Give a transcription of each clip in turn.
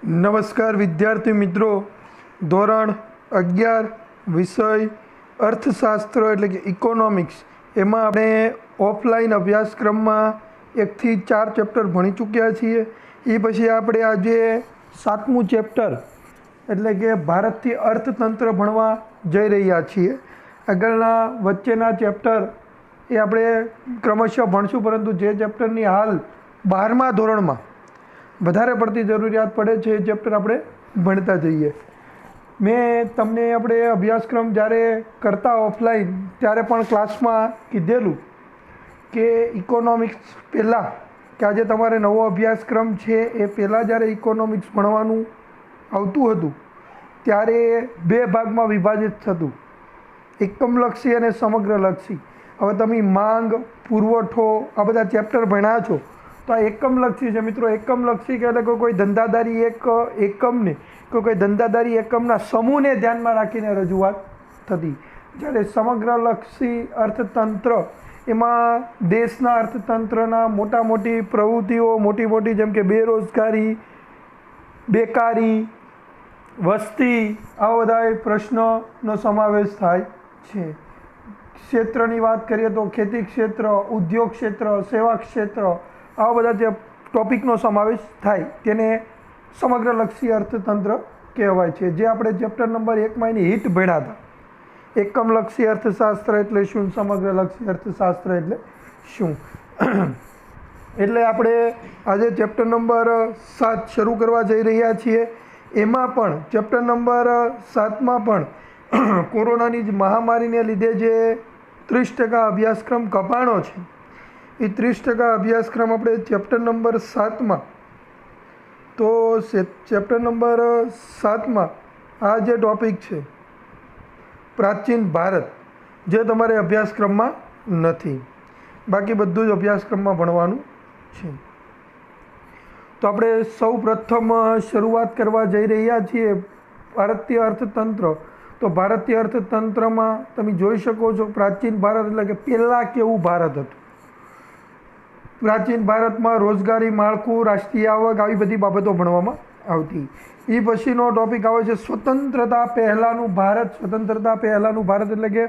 નમસ્કાર વિદ્યાર્થી મિત્રો, ધોરણ 11 વિષય અર્થશાસ્ત્ર એટલે કે ઇકોનોમિક્સ, એમાં આપણે ઓફલાઈન અભ્યાસક્રમમાં 1 થી 4 ચેપ્ટર ભણી ચૂક્યા છીએ. એ પછી આપણે આજે 7મું ચેપ્ટર એટલે કે ભારતથી અર્થતંત્ર ભણવા જઈ રહ્યા છીએ. આગળના વચ્ચેના ચેપ્ટર એ આપણે ક્રમશઃ ભણશું, પરંતુ જે ચેપ્ટરની હાલ 12મા ધોરણમાં વધારે પડતી જરૂરિયાત પડે છે એ ચેપ્ટર આપણે ભણતા જઈએ. મેં તમને આપણે અભ્યાસક્રમ જ્યારે કરતા ઓફલાઈન ત્યારે પણ ક્લાસમાં કીધેલું કે ઇકોનોમિક્સ પહેલાં કે આજે તમારે નવો અભ્યાસક્રમ છે એ પહેલાં જ્યારે ઇકોનોમિક્સ ભણવાનું આવતું હતું ત્યારે 2 ભાગમાં વિભાજિત થતું, એકમલક્ષી અને સમગ્રલક્ષી. હવે તમે માંગ, પુરવઠો આ બધા ચેપ્ટર ભણ્યા છો તો આ એકમલક્ષી છે મિત્રો. એકમલક્ષી કે એટલે કોઈ ધંધાદારી એકમને કોઈ ધંધાદારી એકમના સમૂહને ધ્યાનમાં રાખીને રજૂઆત થતી. જ્યારે સમગ્રલક્ષી અર્થતંત્ર એમાં દેશના અર્થતંત્રના મોટી પ્રવૃત્તિઓ મોટી જેમ કે બેરોજગારી, બેકારી, વસ્તી આવા બધા પ્રશ્નોનો સમાવેશ થાય છે. ક્ષેત્રની વાત કરીએ તો ખેતી ક્ષેત્ર, ઉદ્યોગ ક્ષેત્ર, સેવા ક્ષેત્ર આવા બધા જે ટોપિકનો સમાવેશ થાય તેને સમગ્રલક્ષી અર્થતંત્ર કહેવાય છે. જે આપણે ચેપ્ટર નંબર 1માં એની હિટ ભણ્યા હતા. એકમલક્ષી અર્થશાસ્ત્ર એટલે શું, સમગ્રલક્ષી અર્થશાસ્ત્ર એટલે શું. એટલે આપણે આજે ચેપ્ટર નંબર 7 શરૂ કરવા જઈ રહ્યા છીએ. એમાં પણ ચેપ્ટર નંબર 7માં પણ કોરોનાની જ મહામારીને લીધે જે 30% અભ્યાસક્રમ કપાણો છે એ 30% અભ્યાસક્રમ આપણે ચેપ્ટર નંબર 7માં, તો ચેપ્ટર નંબર 7માં આ જે ટૉપિક છે પ્રાચીન ભારત, જે તમારે અભ્યાસક્રમમાં નથી, બાકી બધું જ અભ્યાસક્રમમાં ભણવાનું છે. તો આપણે સૌ પ્રથમ શરૂઆત કરવા જઈ રહ્યા છીએ ભારતીય અર્થતંત્ર. તો ભારતીય અર્થતંત્રમાં તમે જોઈ શકો છો પ્રાચીન ભારત એટલે કે પહેલાં કેવું ભારત હતું. પ્રાચીન ભારતમાં રોજગારી માળખું, રાષ્ટ્રીય આવક આવી બધી બાબતો ભણવામાં આવતી. એ પછીનો ટૉપિક આવે છે સ્વતંત્રતા પહેલાંનું ભારત. સ્વતંત્રતા પહેલાંનું ભારત એટલે કે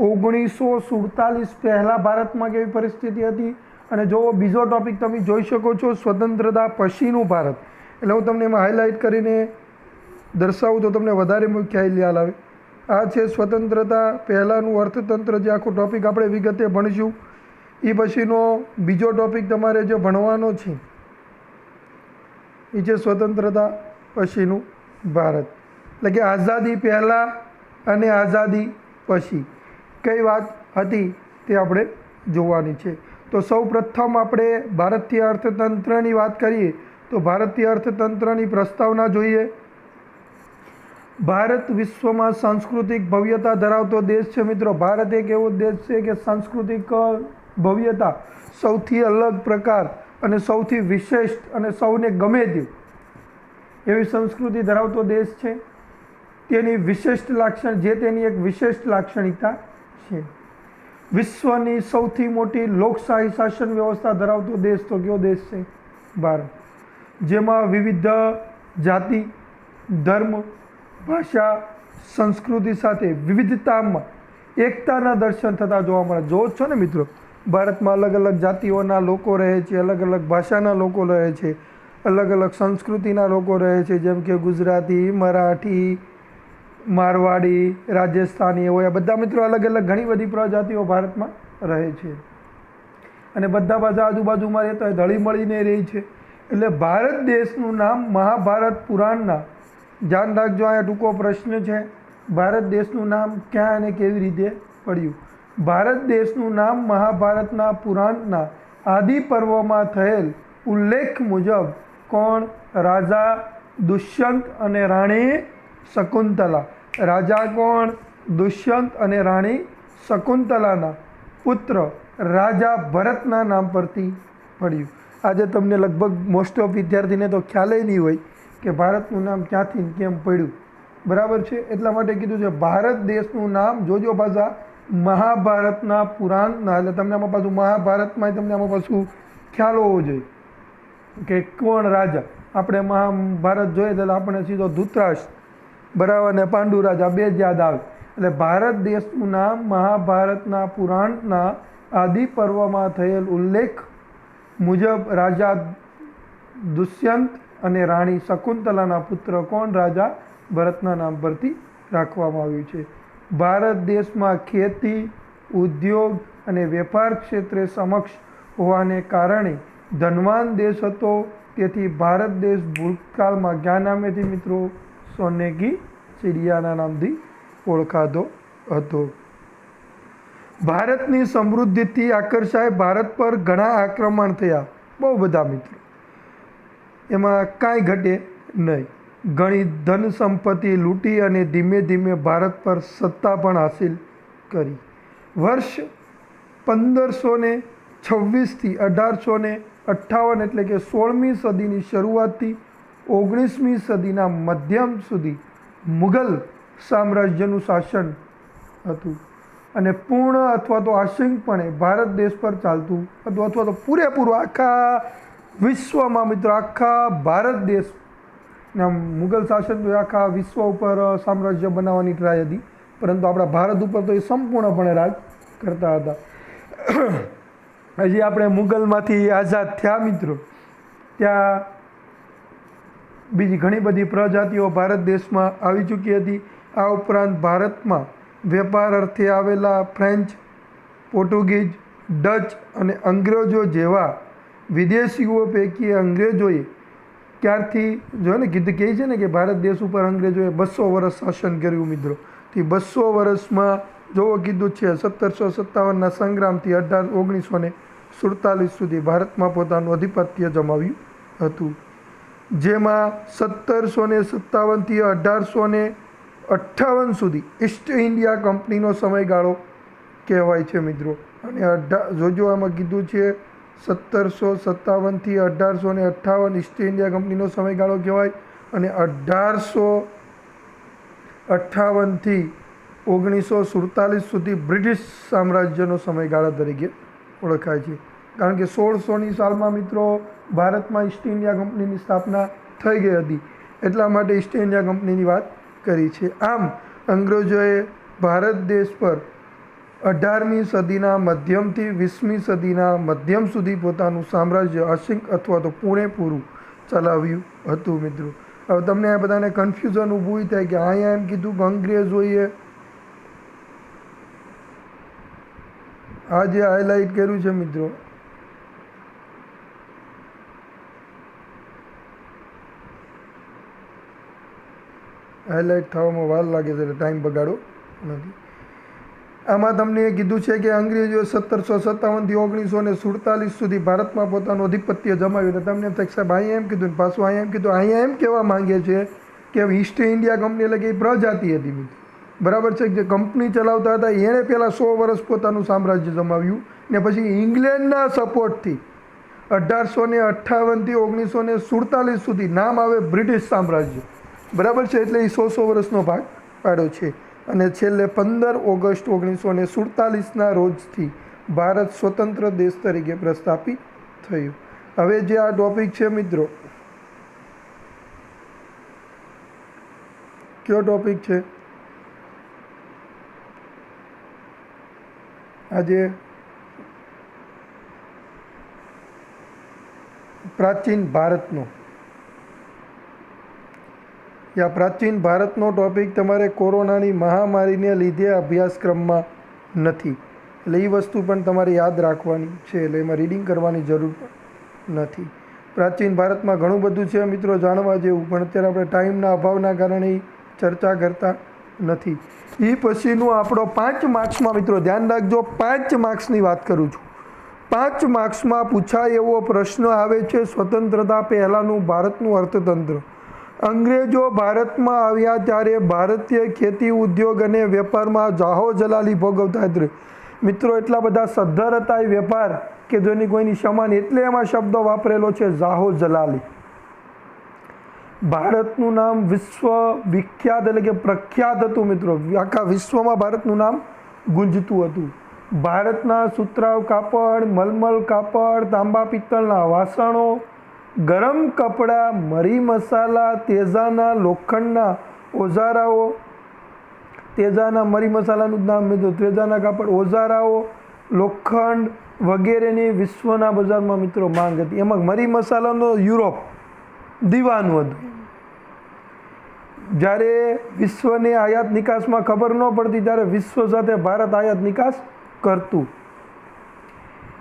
1947 પહેલાં ભારતમાં કેવી પરિસ્થિતિ હતી. અને જો બીજો ટૉપિક તમે જોઈ શકો છો સ્વતંત્રતા પછીનું ભારત. એટલે હું તમને એમાં હાઇલાઇટ કરીને દર્શાવું તો તમને વધારે ખ્યાલ આવે. આ છે સ્વતંત્રતા પહેલાંનું અર્થતંત્ર, જે આખો ટૉપિક આપણે વિગતે ભણીશું. એ પછીનો બીજો ટૉપિક તમારે જે ભણવાનો છે એ છે સ્વતંત્રતા પછીનું ભારત. એટલે કે આઝાદી પહેલાં અને આઝાદી પછી કઈ વાત હતી તે આપણે જોવાની છે. તો સૌ પ્રથમ આપણે ભારતીય અર્થતંત્રની વાત કરીએ તો ભારતીય અર્થતંત્રની પ્રસ્તાવના જોઈએ. ભારત વિશ્વમાં સાંસ્કૃતિક ભવ્યતા ધરાવતો દેશ છે મિત્રો. ભારત એક એવો દેશ છે કે સાંસ્કૃતિક ભવ્યતા સૌથી અલગ પ્રકાર અને સૌથી વિશિષ્ટ અને સૌને ગમે તેવી એવી સંસ્કૃતિ ધરાવતો દેશ છે. તેની વિશિષ્ટ તેની એક વિશિષ્ટ લાક્ષણિકતા છે. વિશ્વની સૌથી મોટી લોકશાહી શાસન વ્યવસ્થા ધરાવતો દેશ તો કયો દેશ છે? ભારત. જેમાં વિવિધ જાતિ, ધર્મ, ભાષા, સંસ્કૃતિ સાથે વિવિધતામાં એકતાના દર્શન થતા જોવા મળે. જો છો ને મિત્રો, ભારતમાં અલગ અલગ જાતિઓના લોકો રહે છે, અલગ અલગ ભાષાના લોકો રહે છે, અલગ અલગ સંસ્કૃતિના લોકો રહે છે, જેમ કે ગુજરાતી, મરાઠી, મારવાડી, રાજસ્થાની હોય. બધા મિત્રો અલગ અલગ ઘણી બધી પ્રજાતિઓ ભારતમાં રહે છે અને બધા પાછા આજુબાજુમાં રહેતા હોય, હળી મળીને રહે છે. એટલે ભારત દેશનું નામ મહાભારત પુરાણના, ધ્યાન રાખજો અહીંયા ટૂંકો પ્રશ્ન છે, ભારત દેશનું નામ ક્યાં અને કેવી રીતે પડ્યું? ભારત દેશનું નામ મહાભારતના પુરાણના આદિ પર્વમાં થયેલ ઉલ્લેખ મુજબ કોણ? રાજા દુષ્યંત અને રાણી શકુંતલા. રાજા કોણ? દુષ્યંત અને રાણી શકુંતલાના પુત્ર રાજા ભરતના નામ પરથી પડ્યું. આજે તમને લગભગ મોસ્ટ ઓફ વિદ્યાર્થીને તો ખ્યાલ નહીં હોય કે ભારતનું નામ ક્યાંથી કેમ પડ્યું. બરાબર છે, એટલા માટે કીધું છે ભારત દેશનું નામ. જોજો પાછા મહાભારતના પુરાણના, એટલે તમને આમાં પાછું મહાભારતમાં તમને આમાં પાછું ખ્યાલ હોવો જોઈએ કે કોણ રાજા. આપણે મહાભારત જોઈએ તો આપણને સીધો ધૃતરાષ્ટ્ર બરાબર ને પાંડુરાજ આ બે જ યાદ આવે. એટલે ભારત દેશનું નામ મહાભારતના પુરાણના આદિ પર્વમાં થયેલ ઉલ્લેખ મુજબ રાજા દુષ્યંત અને રાણી શકુંતલાના પુત્ર કોણ રાજા ભરતના નામ પરથી રાખવામાં આવ્યું છે. ભારત દેશમાં ખેતી, ઉદ્યોગ અને વેપાર ક્ષેત્રે સમક્ષ હોવાને કારણે ધનવાન દેશ હતો. તેથી ભારત દેશ ભૂતકાળમાં કયા નામેથી મિત્રો? સોને કી ચિડિયાના નામથી ઓળખાતો હતો. ભારતની સમૃદ્ધિથી આકર્ષાય ભારત પર ઘણા આક્રમણ થયા, બહુ બધા મિત્રો, એમાં કાંઈ ઘટે નહીં. ઘણી ધન સંપત્તિ લૂંટી અને ધીમે ધીમે ભારત પર સત્તા પણ હાસિલ કરી. વર્ષ 1526થી 1858 એટલે કે 16મી સદીની શરૂઆતથી 19મી સદીના મધ્યમ સુધી મુઘલ સામ્રાજ્યનું શાસન હતું અને પૂર્ણ અથવા તો આંશિકપણે ભારત દેશ પર ચાલતું હતું, અથવા તો પૂરેપૂરું આખા વિશ્વમાં મિત્રો, આખા ભારત દેશના મુઘલ શાસન તો આખા વિશ્વ ઉપર સામ્રાજ્ય બનાવવાની ટ્રાય હતી, પરંતુ આપણા ભારત ઉપર તો એ સંપૂર્ણપણે રાજ કરતા હતા. હજી આપણે મુઘલમાંથી આઝાદ થયા મિત્રો, ત્યાં બીજી ઘણી બધી પ્રજાતિઓ ભારત દેશમાં આવી ચૂકી હતી. આ ઉપરાંત ભારતમાં વેપાર અર્થે આવેલા ફ્રેન્ચ, પોર્ટુગીઝ, ડચ અને અંગ્રેજો જેવા વિદેશીઓ પૈકી અંગ્રેજોએ ક્યારથી જો ને કીધું કહે છે ને કે ભારત દેશ ઉપર અંગ્રેજોએ 200 વર્ષ શાસન કર્યું મિત્રો. તે 200 વર્ષમાં જોવો કીધું છે 1757ના સંગ્રામથી 1947 સુધી ભારતમાં પોતાનું આધિપત્ય જમાવ્યું હતું, જેમાં 1757થી 1858 સુધી ઈસ્ટ ઇન્ડિયા કંપનીનો સમયગાળો કહેવાય છે મિત્રો. અને જોજો આમાં કીધું છે 1757થી 1858 ઈસ્ટ ઇન્ડિયા કંપનીનો સમયગાળો કહેવાય, અને 1858થી 1947 સુધી બ્રિટિશ સામ્રાજ્યનો સમયગાળા તરીકે ઓળખાય છે. કારણ કે 1600ની સાલમાં મિત્રો ભારતમાં ઈસ્ટ ઇન્ડિયા કંપનીની સ્થાપના થઈ ગઈ હતી, એટલા માટે ઈસ્ટ ઇન્ડિયા કંપનીની વાત કરી છે. આમ અંગ્રેજોએ ભારત દેશ પર 18મી સદીના મધ્યમથી 20મી સદીના મધ્યમ સુધી પોતાનું સામ્રાજ્ય આંશિક અથવા તો પૂરેપૂરું ચલાવ્યું હતું મિત્રો. હવે તમને આ બધાને કન્ફ્યુઝન ઊભું થાય કે અહીંયા એમ કીધું કે અંગ્રેજોએ આ જે હાઇલાઇટ કર્યું છે મિત્રો, હાઇલાઇટ થવામાં વાર લાગે છે એટલે ટાઈમ બગાડો નથી. આમાં તમને એ કીધું છે કે અંગ્રેજોએ 1757થી 1947 સુધી ભારતમાં પોતાનું આધિપત્ય જમાવ્યું. એટલે તમને એમ થાય સાહેબ અહીંયા એમ કીધું ને પાછું અહીંયા એમ કીધું. અહીંયા એમ કહેવા માંગે છે કે ઈસ્ટ ઇન્ડિયા કંપની એટલે કે એ પ્રજાતિ હતી મિત્રો, બરાબર છે. જે કંપની ચલાવતા હતા એણે પહેલાં 100 વર્ષ પોતાનું સામ્રાજ્ય જમાવ્યું ને પછી ઇંગ્લેન્ડના સપોર્ટથી 1858થી 1947 સુધી નામ આવે બ્રિટિશ સામ્રાજ્ય, બરાબર છે. એટલે એ 100 વર્ષનો ભાગ પાડ્યો છે. અને છેલ્લે 15 ઓગસ્ટ 1947ના રોજથી ભારત સ્વતંત્ર દેશ તરીકે પ્રસ્થાપિત થયું. હવે જે આ ટોપિક છે મિત્રો, કયો ટોપિક છે? આજે પ્રાચીન ભારતનો પ્રાચીન ભારતનો ટોપિક તમારે કોરોનાની મહામારીને લીધે અભ્યાસક્રમમાં નથી, એટલે એ વસ્તુ પણ તમારે યાદ રાખવાની છે, એટલે એમાં રીડિંગ કરવાની જરૂર પણ નથી. પ્રાચીન ભારતમાં ઘણું બધું છે મિત્રો જાણવા જેવું, પણ અત્યારે આપણે ટાઈમના અભાવના કારણે ચર્ચા કરતા નથી. એ પછીનું આપણો 5 માર્ક્સમાં મિત્રો ધ્યાન રાખજો, 5 માર્ક્સની વાત કરું છું. 5 માર્ક્સમાં પૂછાય એવો પ્રશ્ન આવે છે સ્વતંત્રતા પહેલાંનું ભારતનું અર્થતંત્ર. અંગ્રેજો ભારતમાં આવ્યા ત્યારે ભારતીય ખેતી ઉદ્યોગ અને વેપારમાં જાહો જલાલી ભોગવતા હતા મિત્રો. એટલા બધા સદ્ધર હતા એ વેપાર કે જેની કોઈની સમાન, એટલે એમાં શબ્દો વાપરેલો છે જાહો જલાલી. ભારતનું નામ વિશ્વ વિખ્યાત એટલે કે પ્રખ્યાત હતું મિત્રો, આખા વિશ્વમાં ભારતનું નામ ગુંજતું હતું. ભારતના સુતરાઉ કાપડ, મલમલ કાપડ, તાંબા પિત્તળના વાસણો, ગરમ કપડાં, મરી મસાલા, તેજાના લોખંડના ઓજારાઓ, તેજાના મરી મસાલાનું જ નામ મિત્રો, તેજાના કાપડ, ઓજારાઓ, લોખંડ વગેરેની વિશ્વના બજારમાં મિત્રો માંગ હતી. એમાં મરી મસાલાનો યુરોપ દીવાનું હતું. જ્યારે વિશ્વની આયાત નિકાસમાં ખબર ન પડતી ત્યારે વિશ્વ સાથે ભારત આયાત નિકાસ કરતું.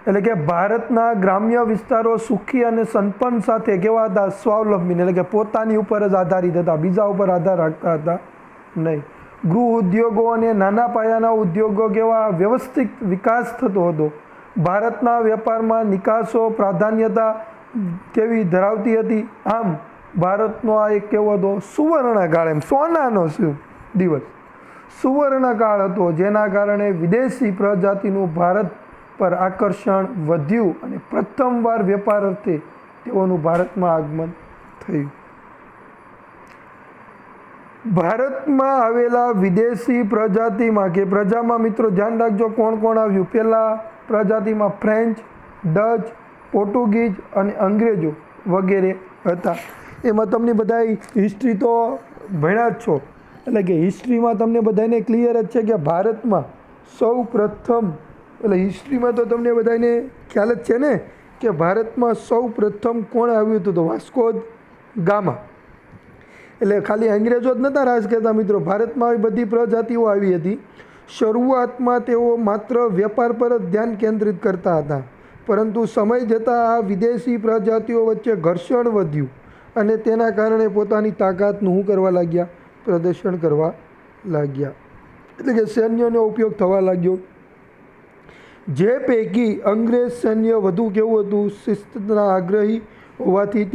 એટલે કે ભારતના ગ્રામ્ય વિસ્તારો સુખી અને સંપન્ન સાથે કેવા હતા? સ્વાવલંબી, એટલે કે પોતાની ઉપર જ આધારિત હતા, બીજા ઉપર આધાર રાખતા હતા નહીં. ગૃહ ઉદ્યોગો અને નાના પાયાના ઉદ્યોગો કેવા? વ્યવસ્થિત વિકાસ થતો હતો. ભારતના વેપારમાં નિકાસો પ્રાધાન્યતા કેવી ધરાવતી હતી? આમ ભારતનો આ એક કેવો હતો? સુવર્ણકાળ, એમ સોનાનો દિવસ, સુવર્ણકાળ હતો, જેના કારણે વિદેશી પ્રજાતિનું ભારત પર આકર્ષણ વધ્યું અને પ્રથમવાર વેપાર અર્થે તેઓનું ભારતમાં આગમન થયું. ભારતમાં આવેલા વિદેશી પ્રજાતિમાં કે પ્રજામાં મિત્રો ધ્યાન રાખજો કોણ કોણ આવ્યું. પહેલાં પ્રજાતિમાં ફ્રેન્ચ, ડચ, પોર્ટુગીઝ અને અંગ્રેજો વગેરે હતા. એમાં તમને બધા હિસ્ટ્રી તો ભણ્યા જ છો, એટલે કે હિસ્ટ્રીમાં તમને બધાને ક્લિયર જ છે કે ભારતમાં સૌ પ્રથમ, એટલે હિસ્ટ્રીમાં તો તમને બધાને ખ્યાલ જ છે ને કે ભારતમાં સૌ પ્રથમ કોણ આવ્યું હતું? તો વાસ્કો દ ગામા. એટલે ખાલી અંગ્રેજો જ નહોતા રાજ કરતા મિત્રો, ભારતમાં આવી બધી પ્રજાતિઓ આવી હતી. શરૂઆતમાં તેઓ માત્ર વેપાર પર જ ધ્યાન કેન્દ્રિત કરતા હતા, પરંતુ સમય જતાં આ વિદેશી પ્રજાતિઓ વચ્ચે ઘર્ષણ વધ્યું અને તેના કારણે પોતાની તાકાતનું શું કરવા લાગ્યા? પ્રદર્શન કરવા લાગ્યા. એટલે કે સૈન્યનો ઉપયોગ થવા લાગ્યો. જે પૈકી અંગ્રેજ સૈન્ય વધુ કેવું હતું? શિસ્તના આગ્રહી હોવાથી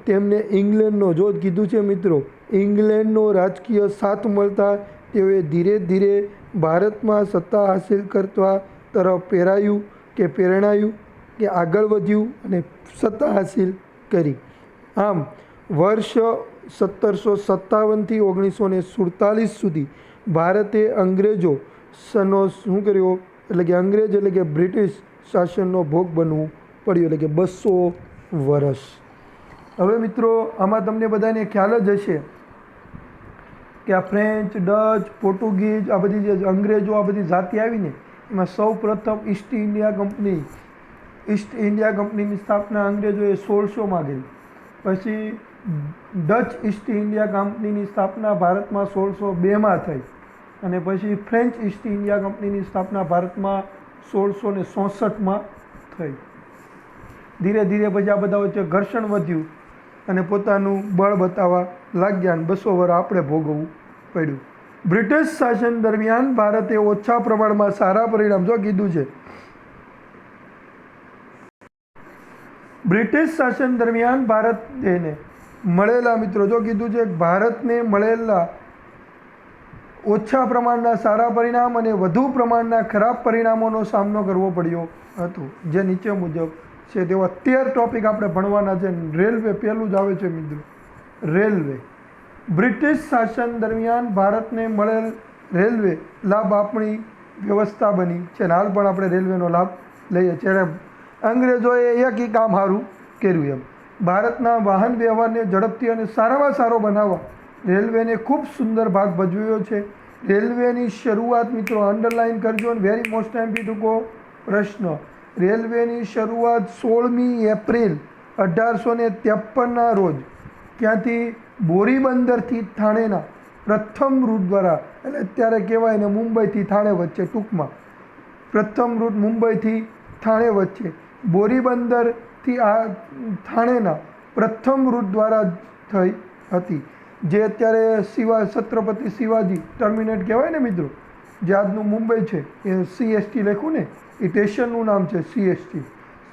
તેમને ઇંગ્લેન્ડનો, જો કીધું છે મિત્રો, ઇંગ્લેન્ડનો રાજકીય સાથ મળતા તેઓએ ધીરે ધીરે ભારતમાં સત્તા હાસિલ કરવા તરફ પ્રેરણાયું કે આગળ વધ્યું અને સત્તા હાસિલ કરી. આમ વર્ષ 1757થી 1947 સુધી ભારતે અંગ્રેજો સનો શું કર્યો? એટલે કે અંગ્રેજ એટલે કે બ્રિટિશ શાસનનો ભોગ બનવું પડ્યું, એટલે કે 200 વર્ષ. હવે મિત્રો આમાં તમને બધાને ખ્યાલ જ હશે કે આ ફ્રેન્ચ, ડચ, પોર્ટુગીઝ, આ બધી જે અંગ્રેજો આ બધી જાતિ આવીને એમાં સૌ પ્રથમ ઈસ્ટ ઇન્ડિયા કંપનીની સ્થાપના અંગ્રેજોએ 1600માં કરી. પછી ડચ ઈસ્ટ ઇન્ડિયા કંપનીની સ્થાપના ભારતમાં 1602માં થઈ અને પછી ફ્રેન્ચ ઈસ્ટ ઇન્ડિયા કંપનીની સ્થાપના ભારતમાં 1664માં થઈ. ધીરે ધીરે પછી આ બધા વચ્ચે ઘર્ષણ વધ્યું અને પોતાનું બળ બતાવવા લાગ્યા અને 200 વર્ષ આપણે ભોગવવું પડ્યું. બ્રિટિશ શાસન દરમિયાન ભારતે ઓછા પ્રમાણમાં સારા પરિણામ, જો કીધું છે, બ્રિટિશ શાસન દરમિયાન ભારતને મળેલા મિત્રો, જો કીધું છે ભારતને મળેલા ઓછા પ્રમાણના સારા પરિણામ અને વધુ પ્રમાણના ખરાબ પરિણામોનો સામનો કરવો પડ્યો હતો, જે નીચે મુજબ છે. તેવા 13 ટોપિક આપણે ભણવાના છે. રેલવે પહેલું જ આવે છે મિત્રો, રેલવે. બ્રિટિશ શાસન દરમિયાન ભારતને મળેલ રેલવે લાભ આપણી વ્યવસ્થા બની છે અને હાલ પણ આપણે રેલવેનો લાભ લઈએ છીએ. અંગ્રેજોએ એક કામ સારું કર્યું એમ, ભારતના વાહન વ્યવહારને ઝડપથી અને સારામાં સારો બનાવવા રેલવેને ખૂબ સુંદર ભાગ ભજવ્યો છે. રેલવેની શરૂઆત મિત્રો અંડરલાઇન કરજો અને વેરી મોસ્ટ ટૂંકો પ્રશ્ન. રેલવેની શરૂઆત 16મી એપ્રિલ 1853ના રોજ ત્યાંથી બોરીબંદરથી થાણેના પ્રથમ રૂટ દ્વારા, એટલે અત્યારે કહેવાય ને મુંબઈથી થાણે વચ્ચે, ટૂંકમાં પ્રથમ રૂટ મુંબઈથી થાણે વચ્ચે બોરીબંદરથી આ થાણેના પ્રથમ રૂટ દ્વારા થઈ હતી, જે અત્યારે છત્રપતિ શિવાજી ટર્મિનેટ કહેવાય ને મિત્રો, જે આજનું મુંબઈ છે એ CST લખ્યું ને એ સ્ટેશનનું નામ છે CST,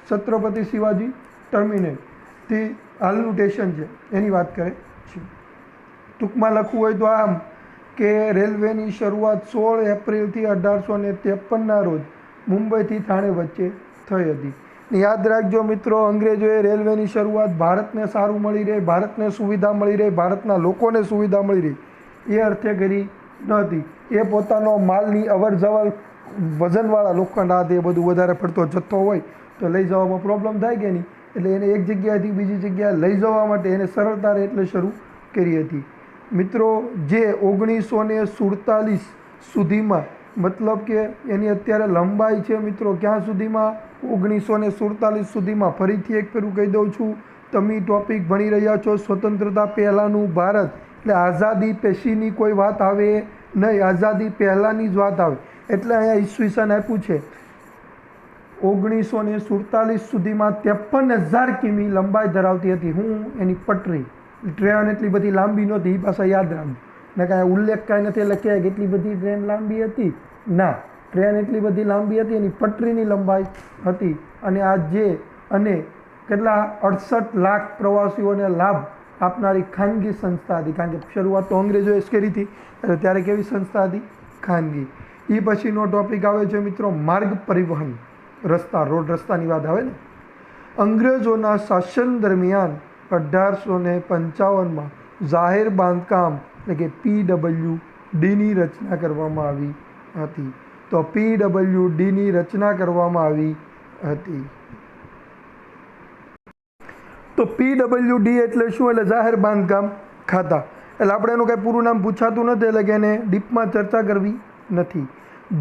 છત્રપતિ શિવાજી ટર્મિનેટથી હાલનું સ્ટેશન છે એની વાત કરે છે. ટૂંકમાં લખવું હોય તો આમ કે રેલવેની શરૂઆત 16 એપ્રિલથી 1853ના રોજ મુંબઈથી થાણે વચ્ચે થઈ હતી. યાદ રાખજો મિત્રો, અંગ્રેજોએ રેલવેની શરૂઆત ભારતને સારું મળી રહે, ભારતને સુવિધા મળી રહે, ભારતના લોકોને સુવિધા મળી રહે એ અર્થે કરી નહોતી. એ પોતાનો માલની અવર જવર, વજનવાળા લોખંડ આ તે બધું વધારે પડતો જથ્થો હોય તો લઈ જવામાં પ્રોબ્લેમ થાય કે નહીં, એટલે એને એક જગ્યાએથી બીજી જગ્યાએ લઈ જવા માટે એને સરળતા રહે એટલે શરૂ કરી હતી. મિત્રો જે 1947 સુધીમાં, મતલબ કે એની અત્યારે લંબાઈ છે મિત્રો ક્યાં સુધીમાં, 1947 સુધીમાં. ફરીથી એક ફેરું કહી દઉં છું, તમે ટોપિક ભણી રહ્યા છો સ્વતંત્રતા પહેલાંનું ભારત, એટલે આઝાદી પછીની કોઈ વાત આવે નહીં, આઝાદી પહેલાંની જ વાત આવે. એટલે અહીંયા ઈસવીસન આપ્યું છે 1947 સુધીમાં 53,000 કિમી લંબાઈ ધરાવતી હતી. એની પટરી. ટ્રેન એટલી બધી લાંબી નહોતી, એ પાછા યાદ રાખજો ને. કાંઈ ઉલ્લેખ કાંઈ નથી લખ્યા કે એટલી બધી ટ્રેન લાંબી હતી, ના, ટ્રેન એટલી બધી લાંબી હતી, એની પટરીની લંબાઈ હતી. અને અને કેટલા 68 લાખ પ્રવાસીઓને લાભ આપનારી ખાનગી સંસ્થા હતી. કારણ કે શરૂઆત તો અંગ્રેજોએ જ કરી હતી, એટલે ત્યારે કેવી સંસ્થા હતી? ખાનગી. એ પછીનો ટોપિક આવે છે મિત્રો માર્ગ પરિવહન, રસ્તા, રોડ રસ્તાની વાત આવે ને. અંગ્રેજોના શાસન દરમિયાન 1855માં જાહેર બાંધકામ એટલે કે PWDની રચના કરવામાં આવી હતી. તો PWDની રચના કરવામાં આવી હતી. તો PWD એટલે શું? એટલે જાહેર બાંધકામ ખાતા. એટલે આપણે એનું કાંઈ પૂરું નામ પૂછાતું નથી, એટલે કે એને ડીપમાં ચર્ચા કરવી નથી.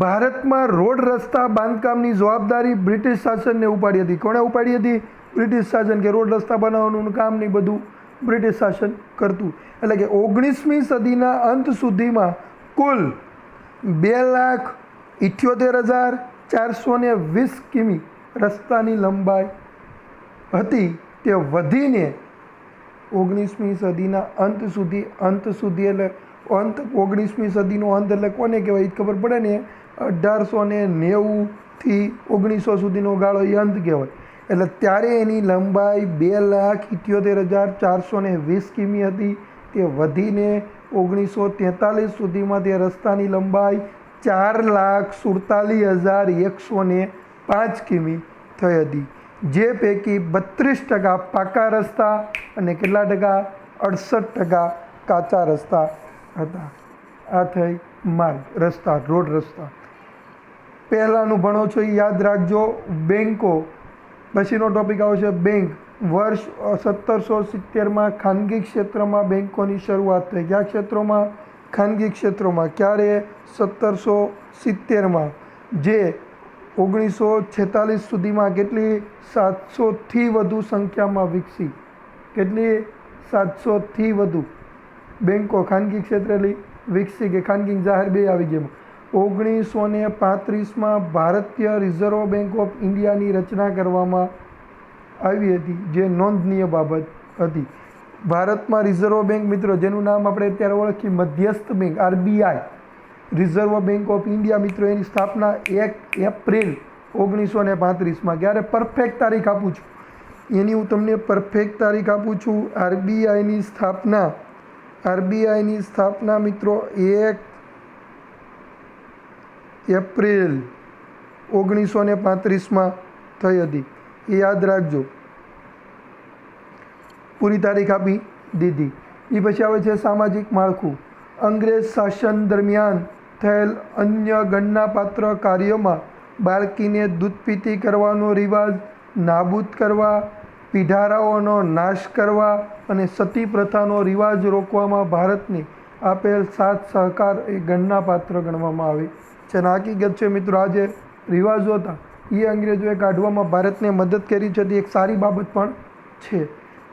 ભારતમાં રોડ રસ્તા બાંધકામની જવાબદારી બ્રિટિશ શાસનને ઉપાડી હતી. કોણે ઉપાડી હતી? બ્રિટિશ શાસન. કે રોડ રસ્તા બનાવવાનું કામ નહીં, બધું બ્રિટિશ શાસન કરતું. એટલે કે 19મી સદીના અંત સુધીમાં કુલ 2,78,420 કિમી રસ્તાની લંબાઈ હતી. તે વધીને 19મી સદીના અંત સુધી એટલે 19મી સદીનો અંત એટલે કોને કહેવાય? ખબર પડે ને, 1890થી 1900 સુધીનો ગાળો એ અંત કહેવાય. એટલે ત્યારે એની લંબાઈ 2,78,420 કિમી હતી. તે વધીને 1943 સુધીમાં તે રસ્તાની લંબાઈ 4,47,105 કિમી થઈ હતી. જે પૈકી 32% પાકા રસ્તા અને કેટલા ટકા? 68% કાચા રસ્તા હતા. આ થઈ માર્ગ, રસ્તા, રોડ રસ્તા. પહેલાંનું ભણો છો એ યાદ રાખજો. બેન્કો. પછીનો ટોપિક આવશે બેંક. વર્ષ 1770માં ખાનગી ક્ષેત્રમાં બેન્કોની શરૂઆત થઈ. કયા ક્ષેત્રોમાં? ખાનગી ક્ષેત્રોમાં. ક્યારે? 1770માં. જે 1946 સુધીમાં કેટલી? 700થી વધુ સંખ્યામાં વિકસી. કેટલી? 700થી વધુ બેન્કો ખાનગી ક્ષેત્રેલી વિકસી કે ખાનગી જાહેર બે આવી ગયા. 1935માં ભારતીય રિઝર્વ બેંક ઓફ ઇન્ડિયાની રચના કરવામાં આવી હતી, જે નોંધનીય બાબત હતી. ભારતમાં રિઝર્વ બેંક મિત્રો, જેનું નામ આપણે અત્યારે ઓળખીએ મધ્યસ્થ bank, RBI, reserve bank of India મિત્રો, એની સ્થાપના 1 એપ્રિલ 1935માં. ક્યારે? પરફેક્ટ તારીખ આપું છું એની, હું તમને પરફેક્ટ તારીખ આપું છું. RBIની સ્થાપના મિત્રો 1 એપ્રિલ 1935માં થઈ હતી. એ યાદ રાખજો. પૂરી તારીખ આપી દીધી. એ પછી આવે છે સામાજિક માળખું. અંગ્રેજ શાસન દરમિયાન થયેલ અન્ય ગણનાપાત્ર કાર્યોમાં બાળકીને દૂધપીતી કરવાનો રિવાજ નાબૂદ કરવા, પીઢારાઓનો નાશ કરવા અને સતી પ્રથાનો રિવાજ રોકવામાં ભારતને આપેલ સાથ સહકાર એ ગણનાપાત્ર ગણવામાં આવે છે. અને હકીકત છે મિત્રો, આ જે રિવાજો હતા એ અંગ્રેજોએ કાઢવામાં ભારતને મદદ કરી છે. તે એક સારી બાબત પણ છે.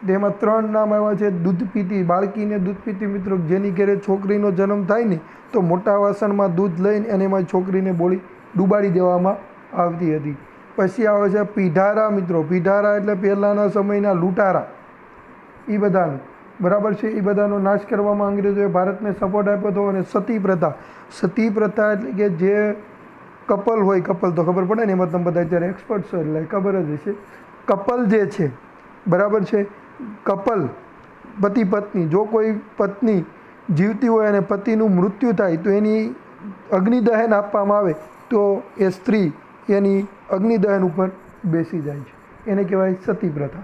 તેમાં 3 નામ આવ્યા છે. દૂધપીતી, બાળકીને દૂધપીતી મિત્રો, જેની ઘરે છોકરીનો જન્મ થાય ને તો મોટા વાસણમાં દૂધ લઈને એને એમાં છોકરીને ડૂબાડી દેવામાં આવતી હતી. પછી આવે છે પીઢારા મિત્રો. પીઢારા એટલે પહેલાંના સમયના લૂંટારા, એ બધાનો બરાબર છે, એ બધાનો નાશ કરવામાં અંગ્રેજોએ ભારતને સપોર્ટ આપ્યો હતો. અને સતી પ્રથા. સતી પ્રથા એટલે કે જે કપલ હોય, કપલ તો ખબર પડે ને, એમાં તમે બધા અત્યારે એક્સપર્ટ છો એટલે ખબર જ હશે. કપલ જે છે બરાબર છે, કપલ પતિ પત્ની, જો કોઈ પત્ની જીવતી હોય અને પતિનું મૃત્યુ થાય તો એની અગ્નિદહન આપવામાં આવે તો એ સ્ત્રી એની અગ્નિદહન ઉપર બેસી જાય છે, એને કહેવાય સતી પ્રથા.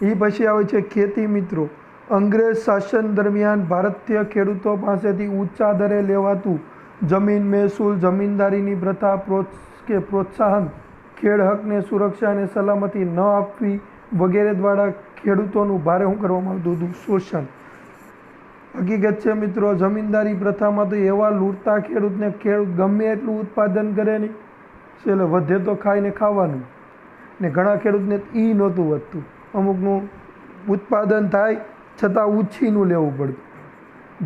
એ પછી આવે છે ખેતી મિત્રો. અંગ્રેજ શાસન દરમિયાન ભારતીય ખેડૂતો પાસેથી ઊંચા દરે લેવાતું જમીન મહેસૂલ, જમીનદારીની પ્રથા પ્રોત્સાહન ખેડ હકને સુરક્ષા અને સલામતી ન આપવી વગેરે દ્વારા ખેડૂતોનું ભારે શું કરવામાં આવતું હતું? શોષણ. હકીકત છે મિત્રો, જમીનદારી પ્રથામાં તો એવા લૂંટતા ખેડૂત ગમે એટલું ઉત્પાદન કરે નહીં, એટલે વધે તો ખાઈને ખાવાનું, ને ઘણા ખેડૂતને એ નહોતું વધતું, અમુકનું ઉત્પાદન થાય છતાં ઉછીનું લેવું પડતું,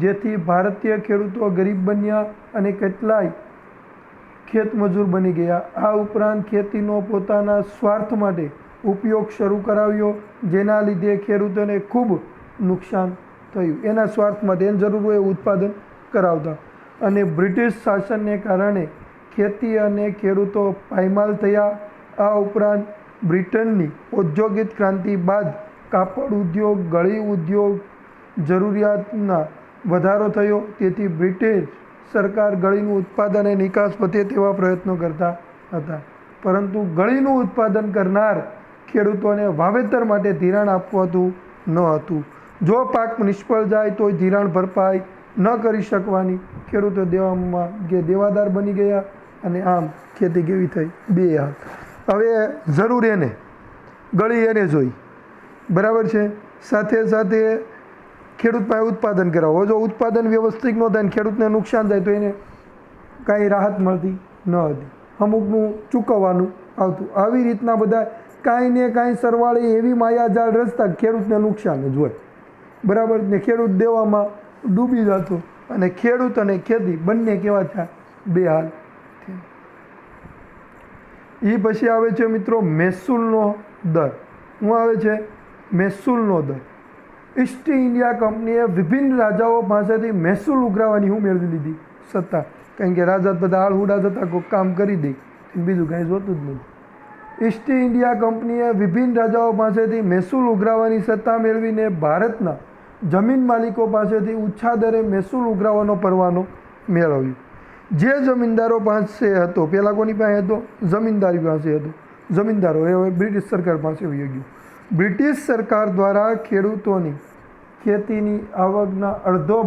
જેથી ભારતીય ખેડૂતો ગરીબ બન્યા અને કેટલાય ખેતમજૂર બની ગયા. આ ઉપરાંત ખેતીનો પોતાના સ્વાર્થ માટે ઉપયોગ શરૂ કરાવ્યો, જેના લીધે ખેડૂતોને ખૂબ નુકસાન થયું. એના સ્વાર્થ માટે એને જરૂર હોય ઉત્પાદન કરાવતા, અને બ્રિટિશ શાસનને કારણે ખેતી અને ખેડૂતો પાયમાલ થયા. આ ઉપરાંત બ્રિટનની ઔદ્યોગિક ક્રાંતિ બાદ કાપડ ઉદ્યોગ, ગળી ઉદ્યોગ જરૂરિયાતના વધારો થયો, તેથી બ્રિટિશ સરકાર ગળીનું ઉત્પાદન અને નિકાસ વધે તેવા પ્રયત્નો કરતા હતા. પરંતુ ગળીનું ઉત્પાદન કરનાર ખેડૂતોને વાવેતર માટે ધિરાણ આપવાતું ન હતું. જો પાક નિષ્ફળ જાય તો ધિરાણ ભરપાઈ ન કરી શકવાની, ખેડૂતો દેવાદાર બની ગયા, અને આમ ખેતી કેવી થઈ? બે હાલ. હવે જરૂર એને ગળી એને જોઈ, બરાબર છે, સાથે સાથે ખેડૂત પાસે ઉત્પાદન કરાવો. જો ઉત્પાદન વ્યવસ્થિત ન થાય ને ખેડૂતને નુકસાન થાય તો એને કાંઈ રાહત મળતી ન હતી, અમુકનું ચૂકવવાનું આવતું. આવી રીતના બધા કાંઈ ને કાંઈ સરવાળે એવી માયાજાળ રચતા ખેડૂતને નુકસાન જ હોય, બરાબર ને. ખેડૂત દેવામાં ડૂબી જતો, અને ખેડૂત અને ખેતી બંને કેવા થયા? બે હાલ. એ પછી આવે છે મિત્રો મહેસૂલનો દર. શું આવે છે? મહેસૂલનો દર. ઈસ્ટ ઇન્ડિયા કંપનીએ વિભિન્ન રાજાઓ પાસેથી મહેસૂલ ઉઘરાવવાની શું મેળવી લીધી? સત્તા. કારણ કે રાજા બધા હાળહુડા જતા કોઈ કામ કરી દે, બીજું કાંઈ જોતું જ નથી. ઈસ્ટ ઇન્ડિયા કંપનીએ વિભિન્ન રાજાઓ પાસેથી મહેસૂલ ઉઘરાવવાની સત્તા મેળવીને ભારતના જમીન માલિકો પાસેથી ઓછા દરે મહેસૂલ ઉઘરાવવાનો પરવાનો મેળવ્યો. જે જમીનદારો પાસે હતો, પહેલાં કોની પાસે હતો? જમીનદારી પાસે હતો. જમીનદારો એ હવે બ્રિટિશ સરકાર પાસે આવી ગયું. બ્રિટિશ સરકાર દ્વારા ખેડૂતોની ખેતીની આવકના અડધા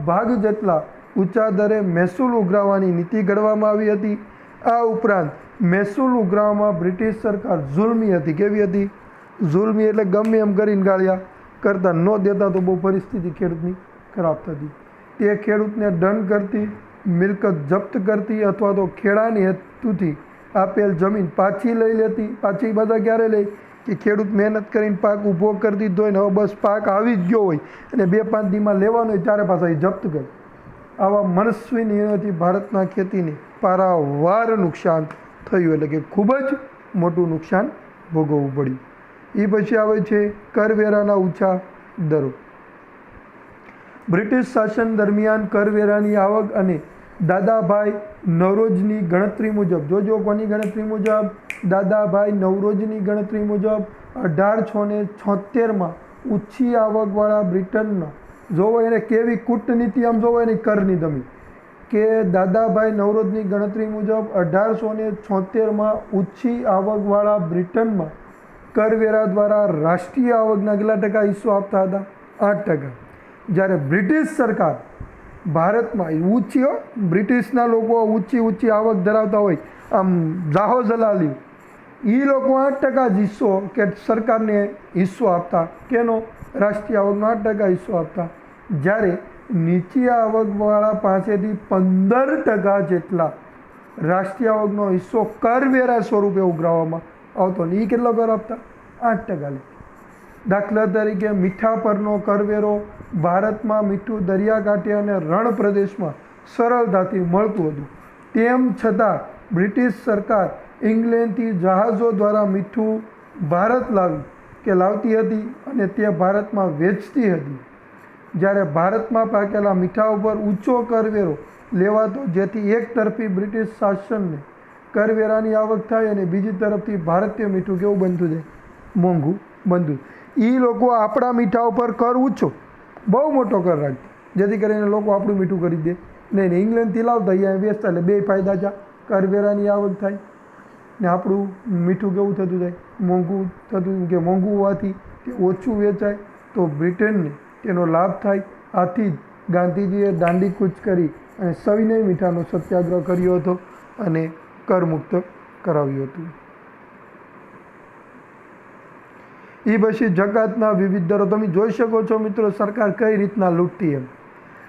ભાગ જેટલા ઊંચા દરે મહેસૂલ ઉઘરાવવાની નીતિ ઘડવામાં આવી હતી. આ ઉપરાંત મહેસૂલ ઉઘરાવવામાં બ્રિટિશ સરકાર જુલ્મી હતી. કેવી હતી? જુલ્મી એટલે ગમે એમ કરીને ગાળ્યા કરતા, ન દેતા તો બહુ પરિસ્થિતિ ખેડૂતની ખરાબ થતી. તે ખેડૂતને દંડ કરતી, મિલકત જપ્ત કરતી, અથવા તો ખેડાની હેતુથી આપેલ જમીન પાછી લઈ લેતી. પાછી બધા ક્યારે લે? કે ખેડૂત મહેનત કરીને પાક ઊભો કરી દીધો હોય ને હવે બસ પાક આવી જ ગયો હોય અને 2-5 દીમાં લેવાનો હોય ત્યારે પાછા એ જપ્ત કરે. આવા મનસ્વી નિર્ણયોથી ભારતના ખેતીને પારાવાર નુકસાન થયું, એટલે કે ખૂબ જ મોટું નુકસાન ભોગવવું પડ્યું. એ પછી આવે છે કરવેરાના ઊંચા દરો. બ્રિટિશ શાસન દરમિયાન કરવેરાની આવક અને દાદાભાઈ નવરોજની ગણતરી મુજબ, જોજો કોની ગણતરી મુજબ? દાદાભાઈ નવરોજની ગણતરી મુજબ 1876માં ઊંચી આવકવાળા બ્રિટનના, જોવો એને કેવી કૂટનીતિ, આમ જોવો એની કરની તમે, કે દાદાભાઈ નવરોજની ગણતરી મુજબ 1876માં ઊંચી આવકવાળા બ્રિટનમાં કરવેરા દ્વારા રાષ્ટ્રીય આવકના કેટલા ટકા હિસ્સો આપતા હતા? 8%. જ્યારે બ્રિટિશ સરકાર ભારતમાં બ્રિટિશના લોકો ઊંચી આવક ધરાવતા હોય, આમ જાહો જલાલી, એ લોકો 8% જ હિસ્સો કે સરકારને હિસ્સો આપતા. કેનો? રાષ્ટ્રીય આવકનો 8% હિસ્સો આપતા. જ્યારે નીચી આવકવાળા પાસેથી 15% જેટલા રાષ્ટ્રીય આવકનો હિસ્સો કરવેરા સ્વરૂપે ઉઘરાવવામાં આવતો, ને એ કેટલો કર આપતા? 8%. દાખલા તરીકે મીઠા પરનો કરવેરો ભારતમાં મીઠું દરિયાકાંઠે અને રણ પ્રદેશમાં સરળતાથી મળતું હતું. તેમ છતાં બ્રિટિશ સરકાર ઇંગ્લેન્ડથી જહાજો દ્વારા મીઠું ભારત લાવતી હતી અને તે ભારતમાં વેચતી હતી. જ્યારે ભારતમાં પાકેલા મીઠા ઉપર ઊંચો કરવેરો લેવાતો, જેથી એક તરફી બ્રિટિશ શાસનને કરવેરાની આવક થાય અને બીજી તરફથી ભારતીય મીઠું કેવું બનતું જાય? મોંઘું બનતું. એ લોકો આપણા મીઠા ઉપર કર ઊંચો, બહુ મોટો કર રાખતા, જેથી કરીને લોકો આપણું મીઠું કરી દે નહીં. ઇંગ્લેન્ડથી લાવતા અહીંયા વેચતા, એટલે બે ફાયદા છે. કરવેરાની આવક થાય ને આપણું મીઠું કેવું થતું જાય? મોંઘું થતું. કે મોંઘું હોવાથી કે ઓછું વેચાય તો બ્રિટનને તેનો લાભ થાય. આથી જ ગાંધીજીએ દાંડી કૂચ કરી અને સવિનય મીઠાનો સત્યાગ્રહ કર્યો હતો અને કરમુક્ત કરાવ્યું હતું. એ પછી જકાતના વિવિધ દરો તમે જોઈ શકો છો મિત્રો, સરકાર કઈ રીતના લૂંટતી એમ.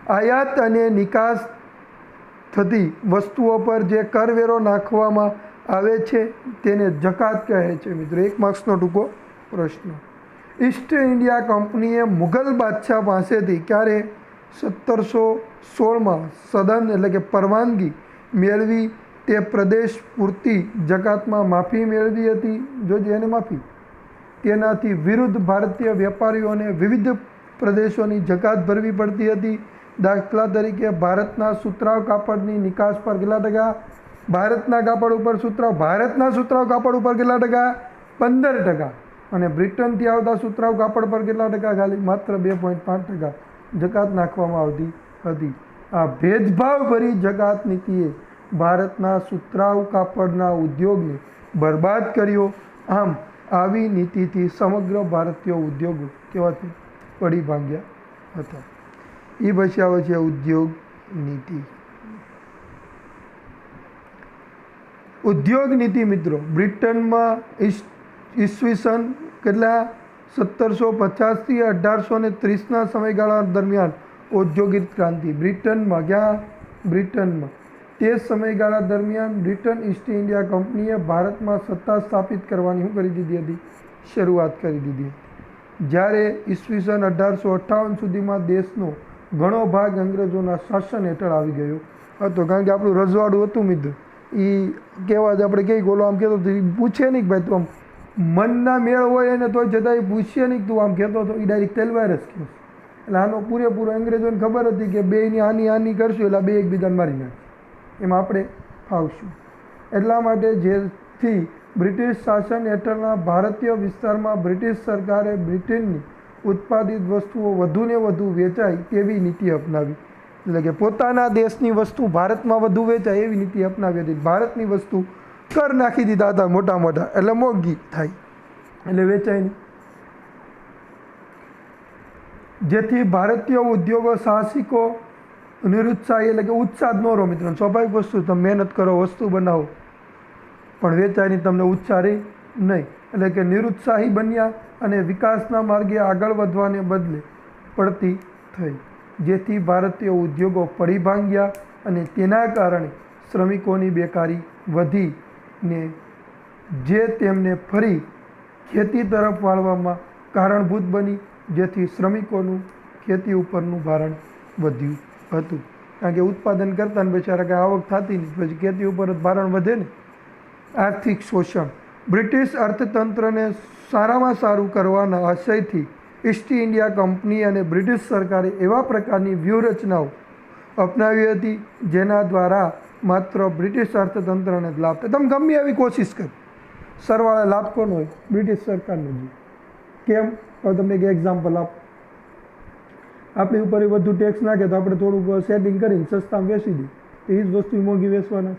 આયાત અને નિકાસ થતી વસ્તુઓ પર જે કરવેરો નાખવામાં આવે છે તેને જકાત કહે છે મિત્રો. 1 માર્ક્સનો ટૂંકો પ્રશ્ન. ઈસ્ટ ઇન્ડિયા કંપનીએ મુઘલ બાદશાહ પાસેથી ક્યારે 1716માં સદન એટલે કે પરવાનગી મેળવી તે પ્રદેશ પૂરતી જકાતમાં માફી મેળવી હતી. જોજે એને માફી. તેનાથી વિરુદ્ધ ભારતીય વેપારીઓને વિવિધ પ્રદેશોની જકાત ભરવી પડતી હતી. દાખલા તરીકે ભારતના સુતરાઉ કાપડની નિકાસ પર કેટલા ટકા? ભારતના કાપડ ઉપર ભારતના સુતરાઉ કાપડ ઉપર કેટલા ટકા? 15%. અને બ્રિટનથી આવતા સુતરાઉ કાપડ પર કેટલા ટકા? ખાલી માત્ર 2.5% જકાત નાખવામાં આવતી હતી. આ ભેદભાવભરી જકાત નીતિએ ભારતના સુતરાઉ કાપડના ઉદ્યોગને બરબાદ કર્યો. આમ આવી નીતિથી સમગ્ર ભારતીય ઉદ્યોગો કેવાથી પડી ભાંગ્યા હતા. એ પછી આવે છે ઉદ્યોગ નીતિ. ઉદ્યોગ નીતિ મિત્રો બ્રિટનમાં ઈસવીસન કેટલા 1750થી 1830ના સમયગાળા દરમિયાન ઔદ્યોગિક ક્રાંતિ. બ્રિટનમાં ક્યાં? બ્રિટનમાં તે સમયગાળા દરમિયાન બ્રિટન ઈસ્ટ ઇન્ડિયા કંપનીએ ભારતમાં સત્તા સ્થાપિત કરવાની શું કરી દીધી હતી? શરૂઆત કરી દીધી. જ્યારે ઈસવીસન 1858 સુધીમાં દેશનો ઘણો ભાગ અંગ્રેજોના શાસન હેઠળ આવી ગયો હતો. કારણ કે આપણું રજવાડું હતું મિત્ર, એ કહેવા જ આપણે કંઈક ઓલો આમ કહેતો હતો, એ પૂછે નહીં કે ભાઈ તું આમ મનના મેળ હોય એને તો છતાં એ પૂછીએ નહીં તું આમ કહેતો હતો, એ ડાયરેક્ટ તલવાર જ કહે. એટલે આનો પૂરેપૂરો અંગ્રેજોને ખબર હતી કે બેયની આની કરશું એટલે બે એકબીજાને મારી નાખે, એમાં આપણે ફાવશું. એટલા માટે જેથી બ્રિટિશ શાસન હેઠળના ભારતીય વિસ્તારમાં બ્રિટિશ સરકારે બ્રિટનની ઉત્પાદિત વસ્તુઓ વધુને વધુ વેચાય તેવી નીતિ અપનાવી. એટલે કે પોતાના દેશની વસ્તુ ભારતમાં વધુ વેચાય એવી નીતિ અપનાવી હતી. ભારતની વસ્તુ કર નાખી દીધા હતા મોટા મોટા, એટલે મોંઘી થાય એટલે વેચાય નહીં. જેથી ભારતીય ઉદ્યોગો સાહસિકો નિરુત્સાહી એટલે કે ઉત્સાહ ન રહો મિત્રો. સ્વાભાવિક વસ્તુ, તમે મહેનત કરો, વસ્તુ બનાવો, પણ વેચાયની તમને ઉત્સાહ રહી નહીં. એટલે કે નિરુત્સાહી બન્યા અને વિકાસના માર્ગે આગળ વધવાને બદલે પડતી થઈ. જેથી ભારતીય ઉદ્યોગો પડી ભાંગ્યા અને તેના કારણે શ્રમિકોની બેકારી વધી ને જે તેમને ફરી ખેતી તરફ વાળવામાં કારણભૂત બની. જેથી શ્રમિકોનું ખેતી ઉપરનું ભારણ વધ્યું હતું. કારણ કે ઉત્પાદન કરતા ને બેચારા કાંઈ આવક થતી નહીં, પછી ખેતી ઉપર જ ભારણ વધે ને. આર્થિક શોષણ. બ્રિટિશ અર્થતંત્રને સારામાં સારું કરવાના આશયથી ઈસ્ટ ઇન્ડિયા કંપની અને બ્રિટિશ સરકારે એવા પ્રકારની વ્યૂહરચનાઓ અપનાવી હતી જેના દ્વારા માત્ર બ્રિટિશ અર્થતંત્રને જ લાભ થાય. તમે ગમે એવી કોશિશ કરો, સરવાળે લાભ કોનો હોય? બ્રિટિશ સરકારનો જ. કેમ? હવે તમને એક એક્ઝામ્પલ આપો. આપણી ઉપર વધુ ટેક્સ નાખે તો આપણે થોડુંક સેટિંગ કરીને સસ્તામાં વેચી દઈએ, તો એ જ વસ્તુ મોંઘી વેચવાના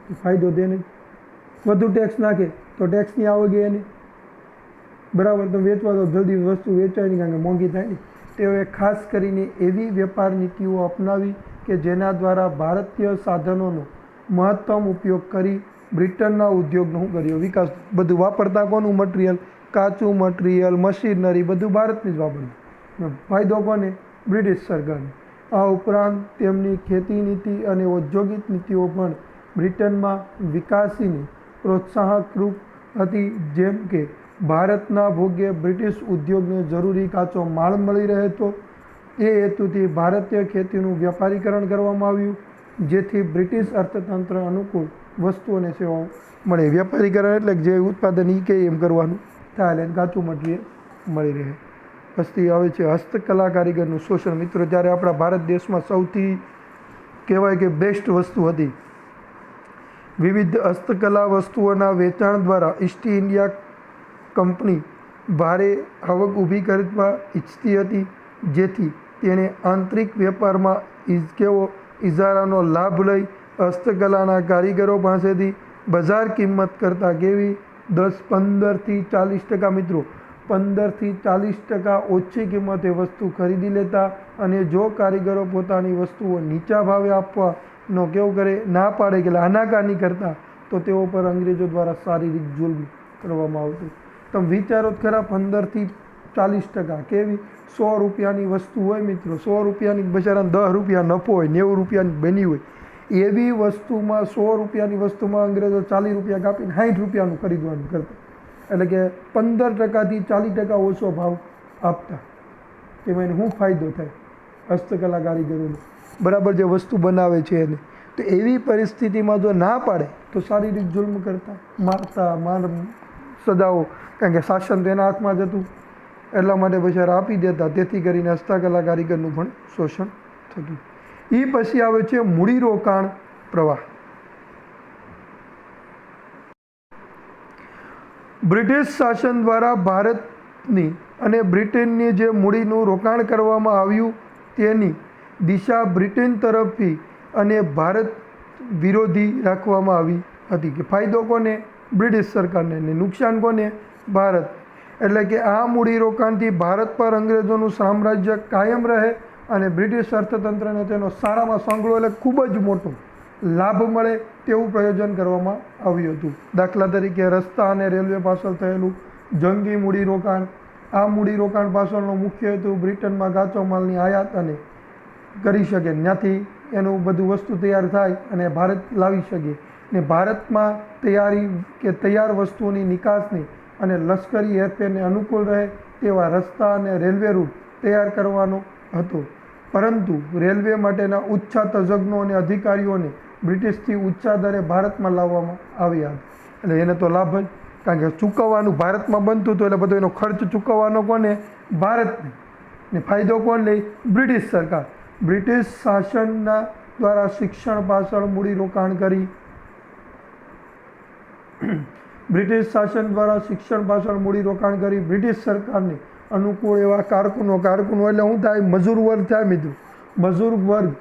છે, ફાયદો દે નહીં. વધુ ટેક્સ નાખે તો ટેક્સની આવક એની બરાબર, તો વેચવા તો જલ્દી વસ્તુ વેચાય નહીં, કારણ કે મોંઘી થાય નહીં. તેઓએ ખાસ કરીને એવી વેપાર નીતિઓ અપનાવી કે જેના દ્વારા ભારતીય સાધનોનો મહત્તમ ઉપયોગ કરી બ્રિટનના ઉદ્યોગનો શું કર્યો? વિકાસ. બધું વાપરતા કોનું મટીરિયલ? કાચું મટીરિયલ, મશીનરી બધું ભારતની જ વાપરતું. ફાયદો કોને? બ્રિટિશ સરકારને. આ ઉપરાંત તેમની ખેતી નીતિ અને ઔદ્યોગિક નીતિઓ પણ બ્રિટનમાં વિકાસીને પ્રોત્સાહકરૂપ હતી. જેમ કે ભારતના ભોગે બ્રિટિશ ઉદ્યોગને જરૂરી કાચો માલ મળી રહે તો એ હેતુથી ભારતીય ખેતીનું વ્યાપારીકરણ કરવામાં આવ્યું, જેથી બ્રિટિશ અર્થતંત્ર અનુકૂળ વસ્તુઓ અને સેવાઓ મળે. વ્યાપારીકરણ એટલે જે ઉત્પાદન એ કે એમ કરવાનું થાય એટલે કાચું મટીરિયલ મળી રહે. પછી આવે છે હસ્તકલા કારીગરનું શોષણ. મિત્રો જ્યારે આપણા ભારત દેશમાં સૌથી કહેવાય કે બેસ્ટ વસ્તુ હતી, વિવિધ હસ્તકલા વસ્તુઓના વેચાણ દ્વારા ઈસ્ટ ઇન્ડિયા કંપની ભારે આવક ઊભી કરવા ઈચ્છતી હતી. જેથી તેણે આંતરિક વેપારમાં ઇજારાનો લાભ લઈ હસ્તકલાના કારીગરો પાસેથી બજાર કિંમત કરતાં કેવી 15થી 40% મિત્રો 15થી 40% ઓછી કિંમતે વસ્તુ ખરીદી લેતા. અને જો કારીગરો પોતાની વસ્તુઓ નીચા ભાવે આપવા નો કેવું કરે, ના પાડે કે આનાકાની કરતા, તો તેઓ પર અંગ્રેજો દ્વારા શારીરિક જુલ્મ કરવામાં આવતું. તમે વિચારો જ ખરા, 15 થી 40% કેવી 100 રૂપિયાની વસ્તુ હોય મિત્રો, 100 રૂપિયાની બચારાને 10 રૂપિયા નફો હોય, 90 રૂપિયાની બની હોય, એવી વસ્તુમાં 100 રૂપિયાની વસ્તુમાં અંગ્રેજો 40 રૂપિયા કાપીને 60 રૂપિયાનું ખરીદવાનું કરતા. એટલે કે 15%થી 40% ઓછો ભાવ આપતા. તેમાં એને શું ફાયદો થાય હસ્તકલા કારીગરોને, બરાબર જે વસ્તુ બનાવે છે એને. તો એવી પરિસ્થિતિમાં જો ના પાડે તો શારીરિક જુલ્મ કરતા, મારતા, સજાઓ, કારણ કે શાસન તો એના હાથમાં જ હતું, એટલા માટે બચારા આપી દેતા. તેથી કરીને હસ્તકલા કારીગરનું પણ શોષણ થતું. એ પછી આવે છે મૂડીરોકાણ પ્રવાહ. બ્રિટિશ શાસન દ્વારા ભારતની અને બ્રિટનની જે મૂડીનું રોકાણ કરવામાં આવ્યું તેની દિશા બ્રિટન તરફથી અને ભારત વિરોધી રાખવામાં આવી હતી. કે ફાયદો કોને? બ્રિટિશ સરકારને, ને નુકસાન કોને? ભારત. એટલે કે આ મૂડીરોકાણથી ભારત પર અંગ્રેજોનું સામ્રાજ્ય કાયમ રહે અને બ્રિટિશ અર્થતંત્રને તેનો સારામાં સાંકળો એટલે ખૂબ જ મોટો લાભ મળે તેવું પ્રયોજન કરવામાં આવ્યું હતું. દાખલા તરીકે રસ્તા અને રેલવે પાછળ થયેલું જંગી મૂડીરોકાણ. આ મૂડીરોકાણ પાછળનો મુખ્ય હેતુ બ્રિટનમાં કાચો માલની આયાત અને કરી શકે, ત્યાંથી એનું બધું વસ્તુ તૈયાર થાય અને ભારત લાવી શકે, ને ભારતમાં તૈયાર વસ્તુઓની નિકાસની અને લશ્કરી હેરફેરને અનુકૂળ રહે તેવા રસ્તા અને રેલવે રૂટ તૈયાર કરવાનો હતો. પરંતુ રેલવે માટેના ઉચ્ચ તજજ્ઞો અને અધિકારીઓને બ્રિટિશથી ઊંચા દરે ભારતમાં લાવવામાં આવ્યા હતા. એટલે એને તો લાભ જ, કારણ કે ચૂકવવાનું ભારતમાં બનતું હતું, એટલે બધો એનો ખર્ચ ચૂકવવાનો કોને? ભારતને. ને ફાયદો કોણ લે? બ્રિટિશ સરકાર. બ્રિટિશ શાસનના દ્વારા શિક્ષણ પાછળ મૂડીરોકાણ કરી બ્રિટિશ સરકારને અનુકૂળ એવા કારકુનો એટલે શું થાય? મજૂર વર્ગ થાય મિત્રો. મજૂર વર્ગ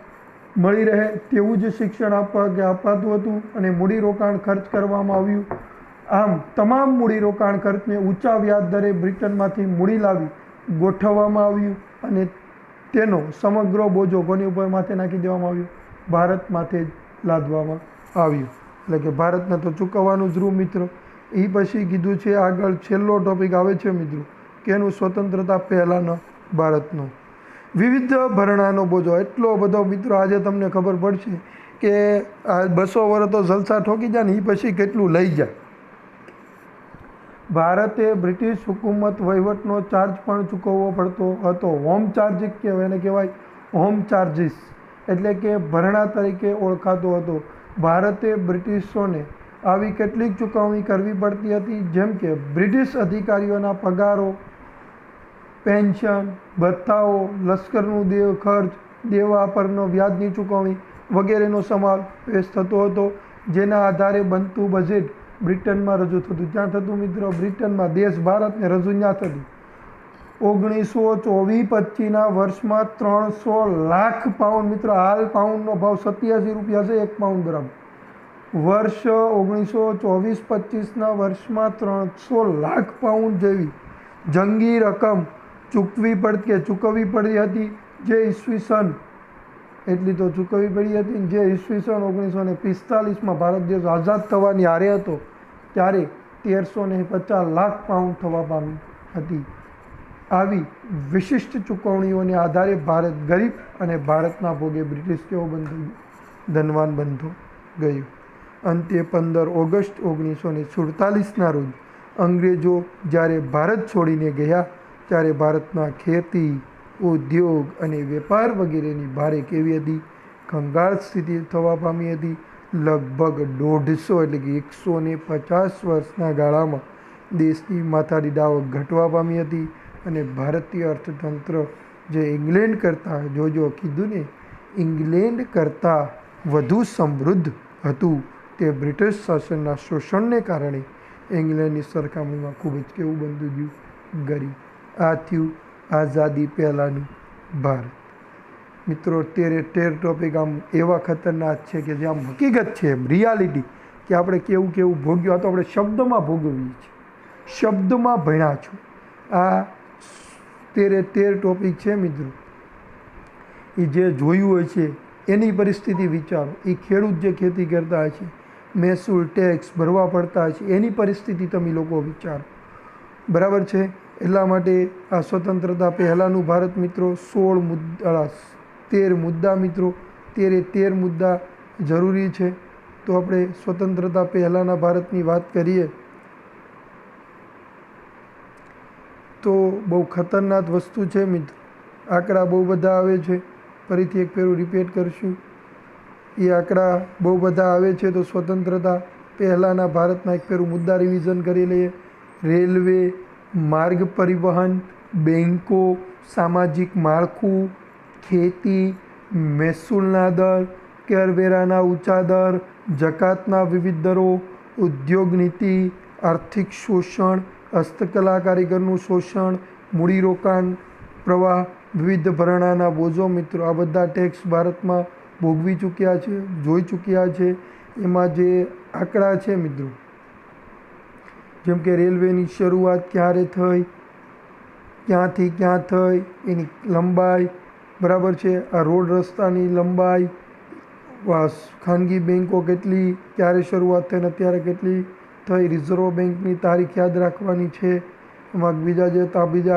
મળી રહે તેવું જ શિક્ષણ અપાતું હતું અને મૂડીરોકાણ ખર્ચ કરવામાં આવ્યું. આમ તમામ મૂડીરોકાણ ખર્ચને ઊંચા વ્યાજ દરે બ્રિટનમાંથી મૂડી લાવી ગોઠવવામાં આવ્યું અને તેનો સમગ્ર બોજો કોની ઉપર માથે નાખી દેવામાં આવ્યો? ભારત માથે જ લાદવામાં આવ્યું. એટલે કે ભારતને તો ચૂકવવાનું જ રૂ મિત્રો. એ પછી કીધું છે આગળ છેલ્લો ટોપિક આવે છે મિત્રો કે એનું સ્વતંત્રતા પહેલાંનો ભારતનો વિવિધ ભરણાનો બોજો. એટલો બધો મિત્રો આજે તમને ખબર પડશે કે આ 200 વર્ષ તો જલસા ઠોકી જાય ને એ પછી કેટલું લઈ જાય. ભારતે બ્રિટિશ હુકુમત વહીવટનો ચાર્જ પણ ચૂકવવો પડતો હતો. હોમ ચાર્જ કહેવાય, એને કહેવાય હોમ ચાર્જીસ, એટલે કે ભરણા તરીકે ઓળખાતો હતો. ભારતે બ્રિટિશોને આવી કેટલીક ચૂકવણી કરવી પડતી હતી, જેમ કે બ્રિટિશ અધિકારીઓના પગારો, પેન્શન, ભથ્થાઓ, લશ્કરનું ખર્ચ, દેવા પરનો વ્યાજની ચૂકવણી વગેરેનો સમાવેશ થતો હતો. જેના આધારે બનતું બજેટ બ્રિટનમાં રજૂ થતું. ક્યાં થતું મિત્રો? બ્રિટનમાં. દેશ ભારતને રજૂ ત્યાં થતું. 1924-25ના વર્ષમાં 300 લાખ પાઉન્ડ મિત્રો, હાલ પાઉન્ડનો ભાવ 87 રૂપિયા છે એક પાઉન્ડ બરાબર. વર્ષ 1924-25ના વર્ષમાં 300 લાખ પાઉન્ડ જેવી જંગી રકમ ચૂકવવી પડી હતી, જે ઈસવીસન એટલી તો ચૂકવવી પડી હતી, જે ઈસવીસન 1945માં ભારત દેશ આઝાદ થવાની હારે હતો ત્યારે 1350 લાખ પાઉન્ડ થવા પામી હતી. આવી વિશિષ્ટ ચૂકવણીઓને આધારે ભારત ગરીબ અને ભારતના ભોગે બ્રિટિશ કેવો બનતો? ધનવાન બનતો ગયું. અંતે 15 ઓગસ્ટ 1947ના રોજ અંગ્રેજો જ્યારે ભારત છોડીને ગયા ત્યારે ભારતના ખેતી, ઉદ્યોગ અને વેપાર વગેરેની ભારે કેવી હતી? કંગાળ સ્થિતિ થવા પામી હતી. લગભગ 150 એટલે કે 150 વર્ષના ગાળામાં દેશની માથાદીઠ આવક ઘટવા પામી હતી અને ભારતીય અર્થતંત્ર જે ઇંગ્લેન્ડ કરતાં, કીધું ને, ઇંગ્લેન્ડ કરતાં વધુ સમૃદ્ધ હતું, તે બ્રિટિશ શાસનના શોષણને કારણે ઇંગ્લેન્ડની સરખામણીમાં ખૂબ જ કેવું બનતું ગયું? ગરીબ. આ થયું આઝાદી પહેલાંનું ભારત. મિત્રો 13 ટોપિક આમ એવા ખતરનાક છે કે જે આમ હકીકત છે, એમ રિયાલિટી, કે આપણે કેવું ભોગ્યું. આ તો આપણે શબ્દમાં ભોગવીએ છીએ, શબ્દમાં ભણ્યા છો. આ 13 ટોપિક છે મિત્રો, એ જે જોયું હોય છે એની પરિસ્થિતિ વિચારો. એ ખેડૂત જે ખેતી કરતા હોય છે, મહેસૂલ ટેક્સ ભરવા પડતા હોય છે, એની પરિસ્થિતિ તમે લોકો વિચારો. બરાબર છે. એટલા માટે આ સ્વતંત્રતા પહેલાંનું ભારત મિત્રો 13 મુદ્દા મિત્રો, 13 મુદ્દા જરૂરી છે. તો આપણે સ્વતંત્રતા પહેલાંના ભારતની વાત કરીએ તો બહુ ખતરનાક વસ્તુ છે મિત્રો. આંકડા બહુ બધા આવે છે. ફરીથી એક ફેરું રિપીટ કરશું. એ આંકડા બહુ બધા આવે છે. તો સ્વતંત્રતા પહેલાંના ભારતના એક ફેરું મુદ્દા રિવિઝન કરી લઈએ. રેલવે, માર્ગ પરિવહન, બેન્કો, સામાજિક માળખું, ખેતી, મહેસૂલના દર, કરવેરાના ઊંચા દર, જકાતના વિવિધ દરો, ઉદ્યોગ નીતિ, આર્થિક શોષણ, હસ્તકલા કારીગરનું શોષણ, મૂડીરોકાણ પ્રવાહ, વિવિધ ભરણાના બોજો મિત્રો. આ બધા ટેક્સ ભારતમાં ભોગવી ચૂક્યા છે, જોઈ ચૂક્યા છે. એમાં જે આંકડા છે મિત્રો, જેમ કે રેલવેની શરૂઆત ક્યારે થઈ, ક્યાંથી ક્યાં થઈ, એની લંબાઈ, બરાબર છે. આ રોડ રસ્તાની લંબાઈ, ખાનગી બેન્કો કેટલી, ક્યારે શરૂઆત થઈ ને અત્યારે કેટલી થઈ, રિઝર્વ બેન્કની તારીખ યાદ રાખવાની છે. એમાં બીજા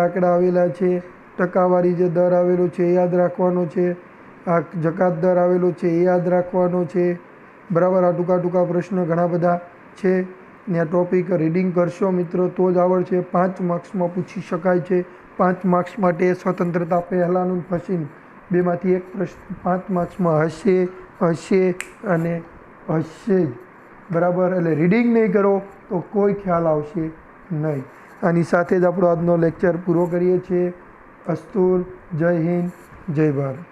આંકડા આવેલા છે. ટકાવારી જે દર આવેલો છે એ યાદ રાખવાનો છે. આ જકાત દર આવેલો છે એ યાદ રાખવાનો છે. બરાબર. આ ટૂંકા પ્રશ્ન ઘણા બધા છે ને. આ ટોપિક રીડિંગ કરશો મિત્રો તો જ આવડશે. 5 માર્ક્સમાં પૂછી શકાય છે. 5 માર્ક્સ માટે સ્વતંત્રતા પહેલાંનું પછી બેમાંથી એક પ્રશ્ન 5 માર્ક્સમાં હશે અને હશે જ. બરાબર. એટલે રીડિંગ નહીં કરો તો કોઈ ખ્યાલ આવશે નહીં. આની સાથે જ આપણો આજનો લેક્ચર પૂરો કરીએ છીએ. અસ્તુર. જય હિન્દ, જય ભારત.